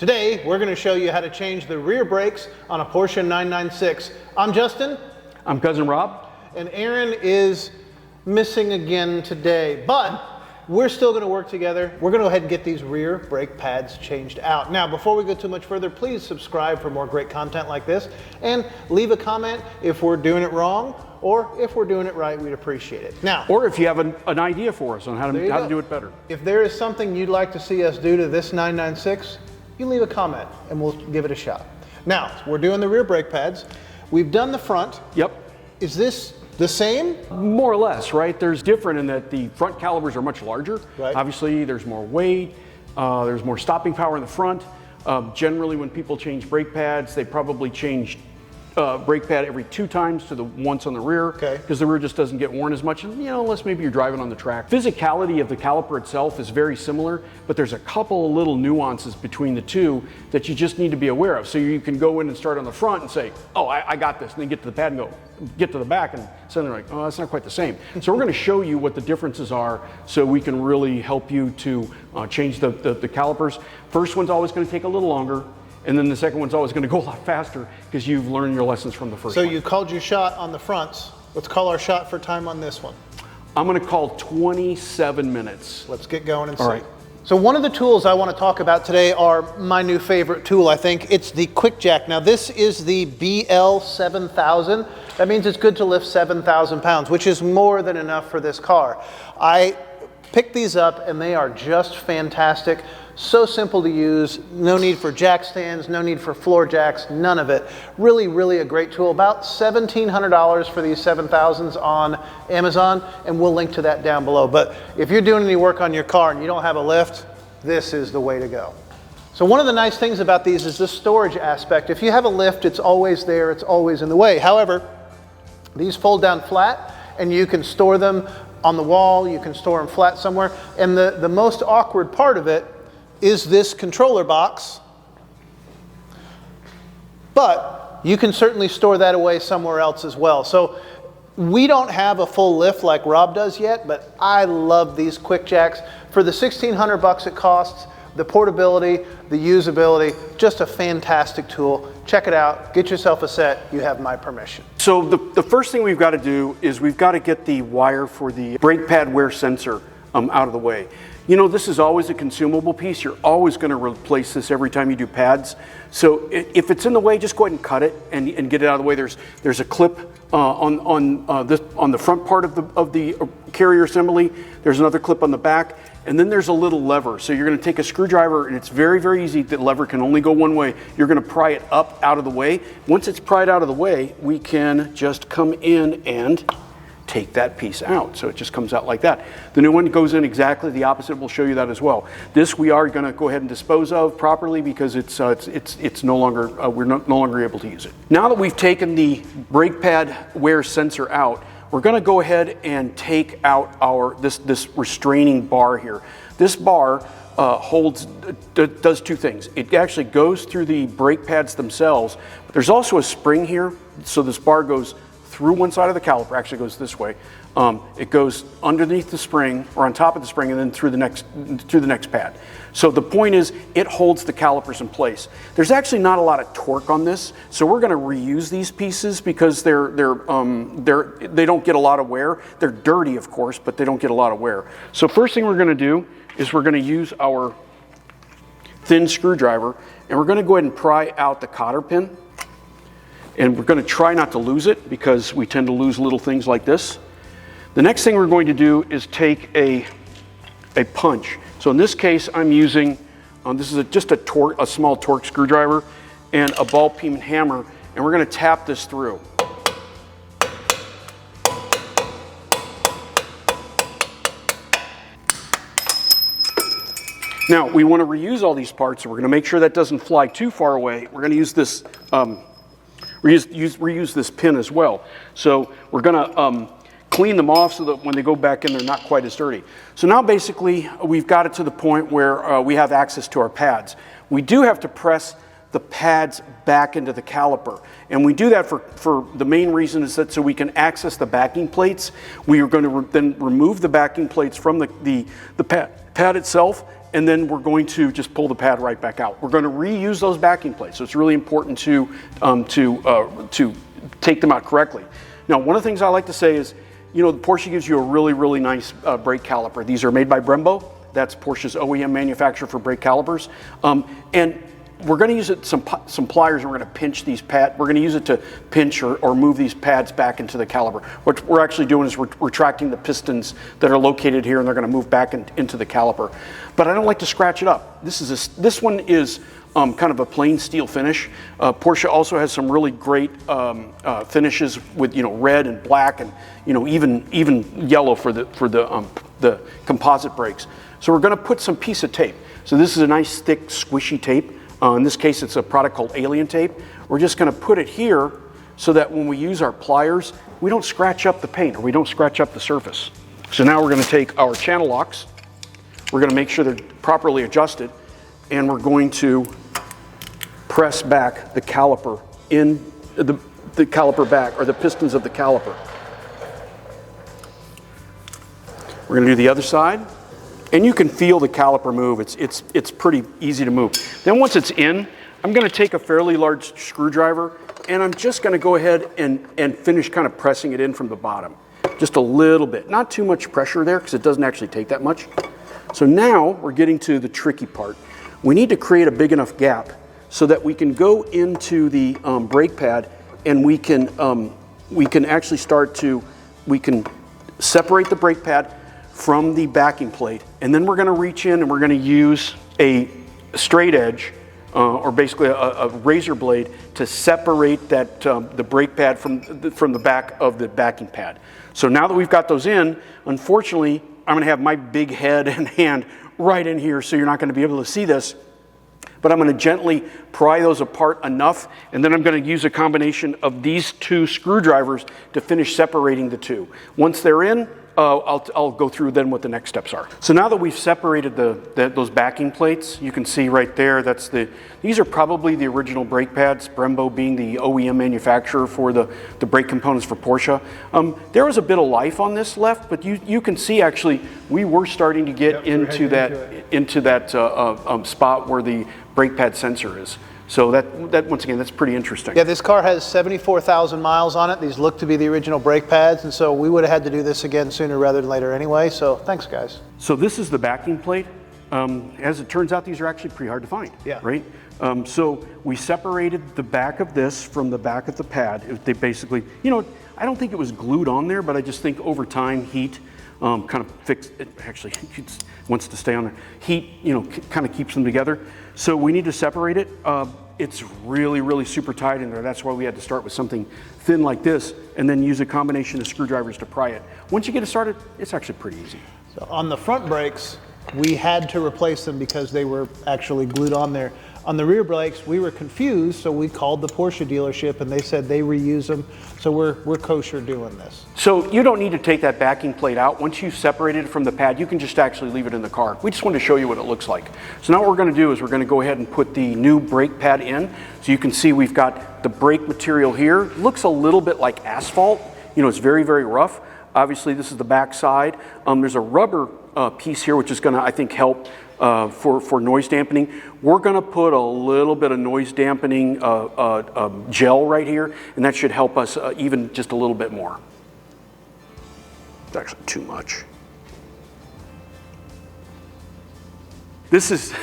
Today, we're going to show you how to change the rear brakes on a Porsche 996. I'm Justin. I'm Cousin Rob. And Aaron is missing again today, but we're still going to work together. We're going to go ahead and get these rear brake pads changed out. Now, before we go too much further, please subscribe for more great content like this and leave a comment if we're doing it wrong or if we're doing it right. We'd appreciate it. Now, or if you have an idea for us on how to do it better. If there is something you'd like to see us do to this 996, you leave a comment and we'll give it a shot. Now, we're doing the rear brake pads. We've done the front. Yep. Is this the same? More or less, right? There's different in that the front calipers are much larger. Right. Obviously, there's more weight. There's more stopping power in the front. Generally, when people change brake pads, they probably change brake pad every 2 times to the once on the rear, because the rear just doesn't get worn as much, unless maybe you're driving on the track. Physicality of the caliper itself is very similar, but there's a couple of little nuances between the two that you just need to be aware of. So you can go in and start on the front and say, oh, I got this, and then get to the pad and get to the back, and suddenly like, oh, that's not quite the same. So we're going to show you what the differences are so we can really help you to change the calipers. First one's always going to take a little longer. And then the second one's always going to go a lot faster because you've learned your lessons from the first one. So you called your shot on the fronts. Let's call our shot for time on this one. I'm going to call 27 minutes. Let's get going and see. All right. So one of the tools I want to talk about today are my new favorite tool, I think. It's the Quick Jack. Now this is the BL7000. That means it's good to lift 7,000 pounds, which is more than enough for this car. I picked these up and they are just fantastic. So simple to use, no need for jack stands, no need for floor jacks, none of it. Really, really a great tool. About $1,700 for these 7,000s on Amazon, and we'll link to that down below. But if you're doing any work on your car and you don't have a lift, this is the way to go. So one of the nice things about these is the storage aspect. If you have a lift, it's always there, it's always in the way. However, these fold down flat and you can store them on the wall, you can store them flat somewhere. And the most awkward part of it is this controller box, but you can certainly store that away somewhere else as well. So we don't have a full lift like Rob does yet, but I love these Quick Jacks. For the $1,600 it costs, the portability, the usability, just a fantastic tool. Check it out, get yourself a set, you have my permission. So the first thing we've got to do is we've got to get the wire for the brake pad wear sensor out of the way. This is always a consumable piece. You're always going to replace this every time you do pads. So if it's in the way, just go ahead and cut it and get it out of the way. There's a clip on the front part of the carrier assembly. There's another clip on the back, and then there's a little lever. So you're going to take a screwdriver, and it's very, very easy. The lever can only go one way. You're going to pry it up out of the way. Once it's pried out of the way, we can just come in and take that piece out. So it just comes out like that. The new one goes in exactly the opposite. We'll show you that as well. This we are going to go ahead and dispose of properly because it's no longer we're no longer able to use it. Now that we've taken the brake pad wear sensor out, we're going to go ahead and take out this restraining bar here. This bar does 2 things. It actually goes through the brake pads themselves, but there's also a spring here, so this bar goes through one side of the caliper, actually goes this way. It goes underneath the spring or on top of the spring and then through the next pad. So the point is it holds the calipers in place. There's actually not a lot of torque on this, so we're going to reuse these pieces because they don't get a lot of wear. They're dirty, of course, but they don't get a lot of wear. So first thing we're going to do is we're going to use our thin screwdriver and we're going to go ahead and pry out the cotter pin. And we're going to try not to lose it because we tend to lose little things like this. The next thing we're going to do is take a punch. So in this case, I'm using, this is just a small torque screwdriver and a ball peen hammer, and we're going to tap this through. Now, we want to reuse all these parts, so we're going to make sure that doesn't fly too far away. We're going to use this reuse this pin as well. So we're going to clean them off so that when they go back in, they're not quite as dirty. So now basically we've got it to the point where we have access to our pads. We do have to press the pads back into the caliper. And we do that for the main reason is that so we can access the backing plates. We are going to then remove the backing plates from the pad itself and then we're going to just pull the pad right back out. We're going to reuse those backing plates, so it's really important to take them out correctly. Now, one of the things I like to say is, you know, Porsche gives you a really, really nice brake caliper. These are made by Brembo. That's Porsche's OEM manufacturer for brake calipers. And we're going to use some pliers, and we're going to pinch these pads. We're going to use it to pinch or move these pads back into the caliper. What we're actually doing is we're retracting the pistons that are located here, and they're going to move back into the caliper. But I don't like to scratch it up. This one is kind of a plain steel finish. Porsche also has some really great finishes with, you know, red and black, and, you know, even yellow for the composite brakes. So we're going to put some piece of tape. So this is a nice thick squishy tape. In this case, it's a product called Alien Tape. We're just going to put it here so that when we use our pliers, we don't scratch up the paint, or we don't scratch up the surface. So now we're going to take our channel locks. We're going to make sure they're properly adjusted, and we're going to press back the caliper in the caliper back, or the pistons of the caliper. We're going to do the other side. And you can feel the caliper move. It's pretty easy to move. Then once it's in, I'm going to take a fairly large screwdriver, and I'm just going to go ahead and finish kind of pressing it in from the bottom. Just a little bit. Not too much pressure there, because it doesn't actually take that much. So now we're getting to the tricky part. We need to create a big enough gap so that we can go into the brake pad, and we can actually we can separate the brake pad from the backing plate, and then we're going to reach in and we're going to use a straight edge, or basically a razor blade, to separate that the brake pad from the back of the backing pad. So now that we've got those in, unfortunately, I'm going to have my big head and hand right in here, so you're not going to be able to see this. But I'm going to gently pry those apart enough, and then I'm going to use a combination of these two screwdrivers to finish separating the two. Once they're in, I'll go through then what the next steps are. So now that we've separated those backing plates, you can see right there, these are probably the original brake pads, Brembo being the OEM manufacturer for the brake components for Porsche. There was a bit of life on this left, but you can see actually we were starting to get into that spot where the brake pad sensor is. So that once again, that's pretty interesting. Yeah, this car has 74,000 miles on it. These look to be the original brake pads, and so we would have had to do this again sooner rather than later anyway, so thanks, guys. So this is the backing plate. As it turns out, these are actually pretty hard to find, right? So we separated the back of this from the back of the pad. They basically, you know, I don't think it was glued on there, but I just think over time, heat kind of fixed it. Actually, it wants to stay on there. Heat, you know, kind of keeps them together. So we need to separate it. It's really, really super tight in there. That's why we had to start with something thin like this, and then use a combination of screwdrivers to pry it. Once you get it started, it's actually pretty easy. So on the front brakes, we had to replace them because they were actually glued on there. On the rear brakes, we were confused, so we called the Porsche dealership, and they said they reuse them. So we're kosher doing this. So you don't need to take that backing plate out. Once you've separated it from the pad, you can just actually leave it in the car. We just wanted to show you what it looks like. So now what we're going to do is we're going to go ahead and put the new brake pad in. So you can see we've got the brake material here. It looks a little bit like asphalt. You know, it's very, very rough. Obviously, this is the back side. There's a rubber piece here, which is going to, I think, help for noise dampening. We're going to put a little bit of noise dampening gel right here, and that should help us even just a little bit more. It's actually too much. This is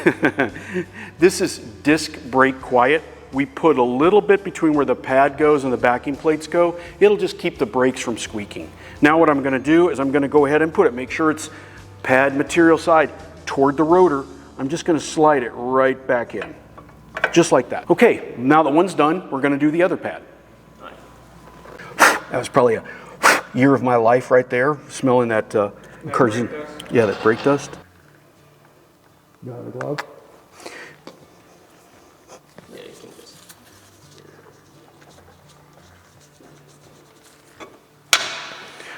this is disc brake quiet. We put a little bit between where the pad goes and the backing plates go. It'll just keep the brakes from squeaking. Now what I'm going to do is I'm going to go ahead and put it, make sure it's pad material side toward the rotor. I'm just going to slide it right back in, just like that. Okay, now that one's done, we're going to do the other pad. That was probably a year of my life right there, smelling that encouraging, yeah, that brake dust. You have a glove?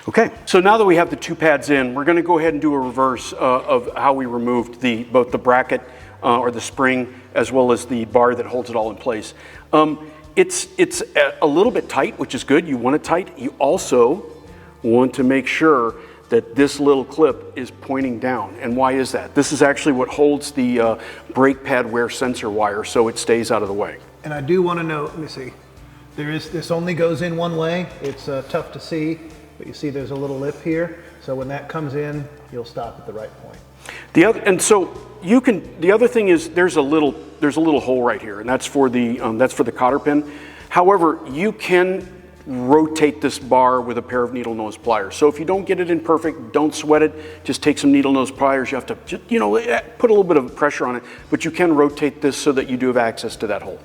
Okay, so now that we have the two pads in, we're going to go ahead and do a reverse of how we removed both the bracket or the spring as well as the bar that holds it all in place. It's a little bit tight, which is good. You want it tight. You also want to make sure that this little clip is pointing down. And why is that? This is actually what holds the brake pad wear sensor wire so it stays out of the way. And I do want to note, let me see, this only goes in one way. It's tough to see, but you see there's a little lip here. So when that comes in, you'll stop at the right point. The other thing is there's a little hole right here, and that's for the cotter pin. However, you can rotate this bar with a pair of needle nose pliers. So if you don't get it in perfect, don't sweat it. Just take some needle nose pliers. You have to just, put a little bit of pressure on it, but you can rotate this so that you do have access to that hole.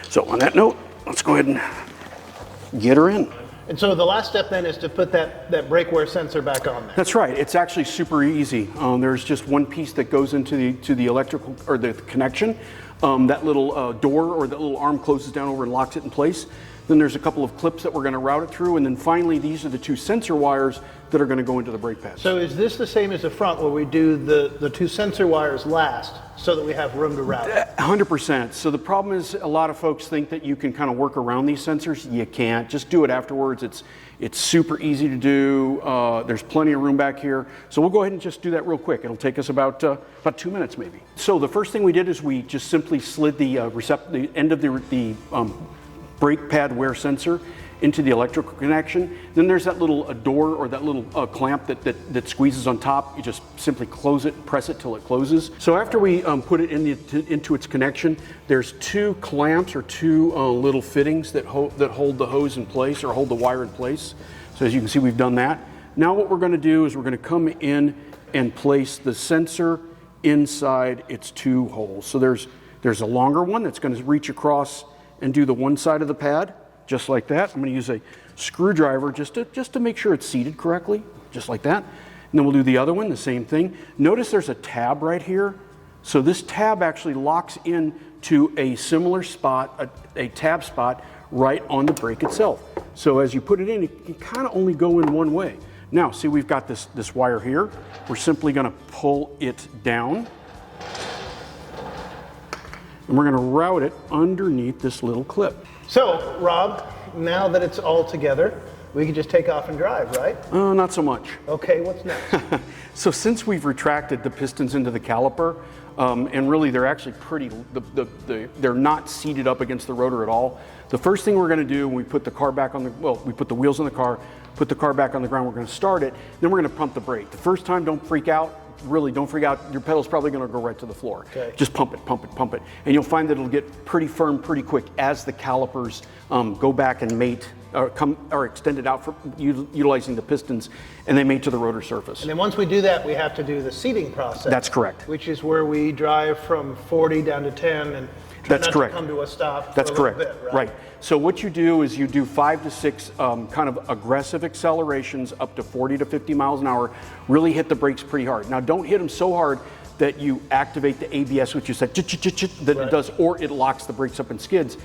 So on that note, let's go ahead and get her in. And so the last step then is to put that brake wear sensor back on there. That's right. It's actually super easy. There's just one piece that goes into the electrical or the connection. That little door or that little arm closes down over and locks it in place. Then there's a couple of clips that we're going to route it through, and then finally these are the two sensor wires that are going to go into the brake pads. So is this the same as the front where we do the two sensor wires last so that we have room to route it? 100%. So the problem is a lot of folks think that you can kind of work around these sensors. You can't. Just do it afterwards. It's super easy to do. There's plenty of room back here. So we'll go ahead and just do that real quick. It'll take us about 2 minutes maybe. So the first thing we did is we just simply slid the end of the brake pad wear sensor into the electrical connection. Then there's that little door or that little clamp that squeezes on top. You just simply close it and press it till it closes. So after we put it into its connection, there's two clamps or two little fittings that hold the hose in place or hold the wire in place. So as you can see, we've done that. Now what we're going to do is we're going to come in and place the sensor inside its two holes. So there's a longer one that's going to reach across and do the one side of the pad, just like that. I'm going to use a screwdriver just to make sure it's seated correctly, just like that. And then we'll do the other one, the same thing. Notice there's a tab right here. So this tab actually locks in to a similar spot, a tab spot, right on the brake itself. So as you put it in, you can kind of only go in one way. Now, see, we've got this wire here. We're simply going to pull it down. And we're going to route it underneath this little clip. So, Rob, now that it's all together, we can just take off and drive, right? Not so much. Okay, what's next? So since we've retracted the pistons into the caliper, and really they're actually they're not seated up against the rotor at all. The first thing we're going to do when we put the car back on we put the wheels on the car, put the car back on the ground, we're going to start it, then we're going to pump the brake. The first time, don't freak out. Really, don't freak out. Your pedal's probably going to go right to the floor. Okay. Just pump it, pump it, pump it. And you'll find that it'll get pretty firm pretty quick as the calipers go back and mate, or extend it out for utilizing the pistons, and they mate to the rotor surface. And then once we do that, we have to do the seating process. That's correct. Which is where we drive from 40 down to 10 and try That's not correct. to come to a stop. That's for a correct. little bit, Right. So what you do is you do 5 to 6 kind of aggressive accelerations up to 40 to 50 miles an hour. Really hit the brakes pretty hard. Now don't hit them so hard that you activate the ABS, which you said that it does, or it locks the brakes up and skids.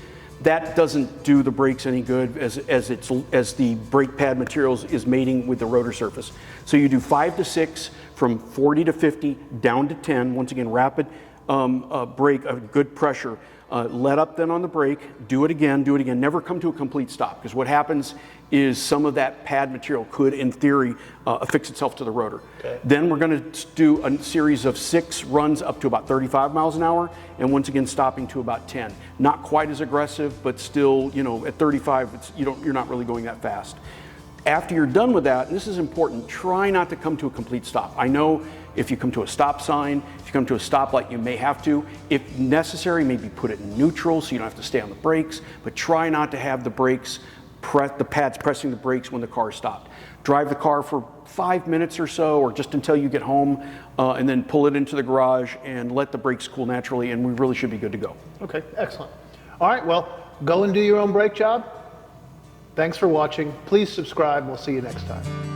That doesn't do the brakes any good as the brake pad materials is mating with the rotor surface. So you do 5 to 6 from 40 to 50 down to 10. Once again, rapid brake, a good pressure. Let up then on the brake, do it again, never come to a complete stop, because what happens is some of that pad material could, in theory, affix itself to the rotor. Okay. Then we're going to do a series of 6 runs up to about 35 miles an hour, and once again stopping to about 10. Not quite as aggressive, but still, at 35, you're not really going that fast. After you're done with that, and this is important, try not to come to a complete stop. I know if you come to a stop sign, if you come to a stoplight, you may have to. If necessary, maybe put it in neutral so you don't have to stay on the brakes, but try not to have the pads pressing the brakes when the car is stopped. Drive the car for 5 minutes or so, or just until you get home, and then pull it into the garage and let the brakes cool naturally, and we really should be good to go. Okay, excellent. All right, well, go and do your own brake job. Thanks for watching. Please subscribe. We'll see you next time.